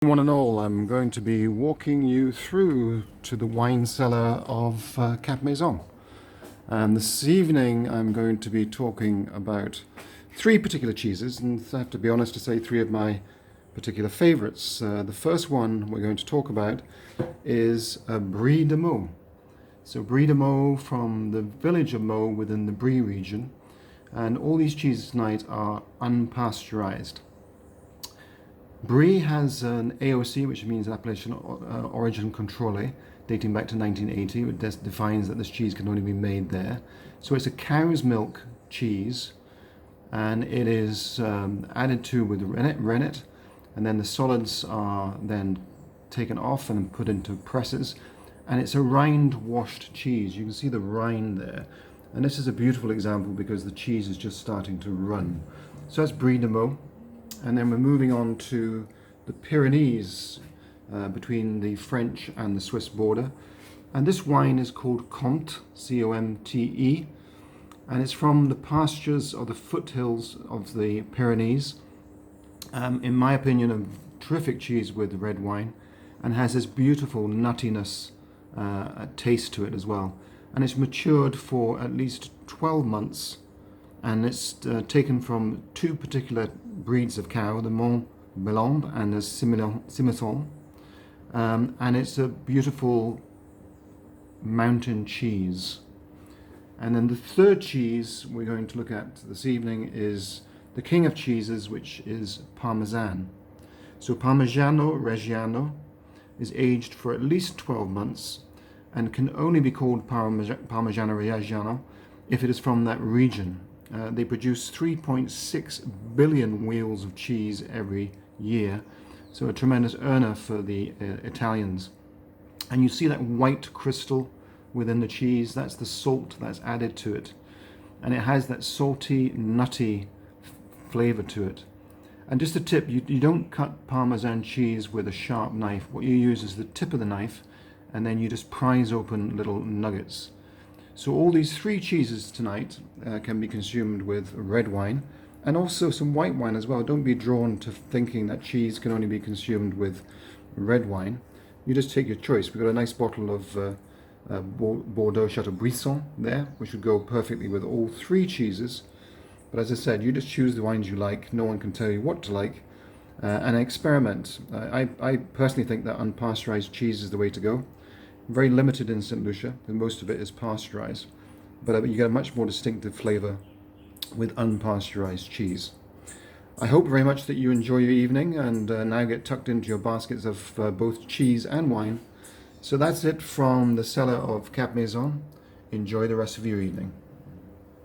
One and all, I'm going to be walking you through to the wine cellar of Cap Maison. And this evening I'm going to be talking about three particular cheeses, and I have to be honest to say three of my particular favorites. The first one we're going to talk about is Brie de Meaux. So Brie de Meaux from the village of Meaux within the Brie region, and all these cheeses tonight are unpasteurized. Brie has an AOC, which means Appellation Origin Contrôlée, dating back to 1980, which defines that this cheese can only be made there. So it's a cow's milk cheese, and it is added to with rennet, and then the solids are then taken off and put into presses, and it's a rind washed cheese. You can see the rind there, and this is a beautiful example because the cheese is just starting to run. So that's Brie de Meaux. And then we're moving on to the Pyrenees, between the French and the Swiss border. And this wine is called Comte, C-O-M-T-E, and it's from the pastures of the foothills of the Pyrenees. In my opinion, a terrific cheese with red wine, and has this beautiful nuttiness taste to it as well. And it's matured for at least 12 months. And it's taken from two particular breeds of cow, the Mont Blanc and the Simmental. And it's a beautiful mountain cheese. And then the third cheese we're going to look at this evening is the king of cheeses, which is Parmesan. So Parmigiano Reggiano is aged for at least 12 months and can only be called Parmigiano Reggiano if it is from that region. They produce 3.6 billion wheels of cheese every year, so a tremendous earner for the Italians. And you see that white crystal within the cheese, that's the salt that's added to it. And it has that salty, nutty flavor to it. And just a tip, you don't cut Parmesan cheese with a sharp knife. What you use is the tip of the knife, and then you just prise open little nuggets. So all these three cheeses tonight can be consumed with red wine and also some white wine as well. Don't be drawn to thinking that cheese can only be consumed with red wine. You just take your choice. We've got a nice bottle of Bordeaux Chateaubriand there, which would go perfectly with all three cheeses. But as I said, you just choose the wines you like. No one can tell you what to like, and experiment. I personally think that unpasteurized cheese is the way to go. Very limited in St. Lucia, and most of it is pasteurized, but you get a much more distinctive flavor with unpasteurized cheese. I hope very much that you enjoy your evening and now get tucked into your baskets of both cheese and wine. So that's it from the cellar of Cap Maison. Enjoy the rest of your evening.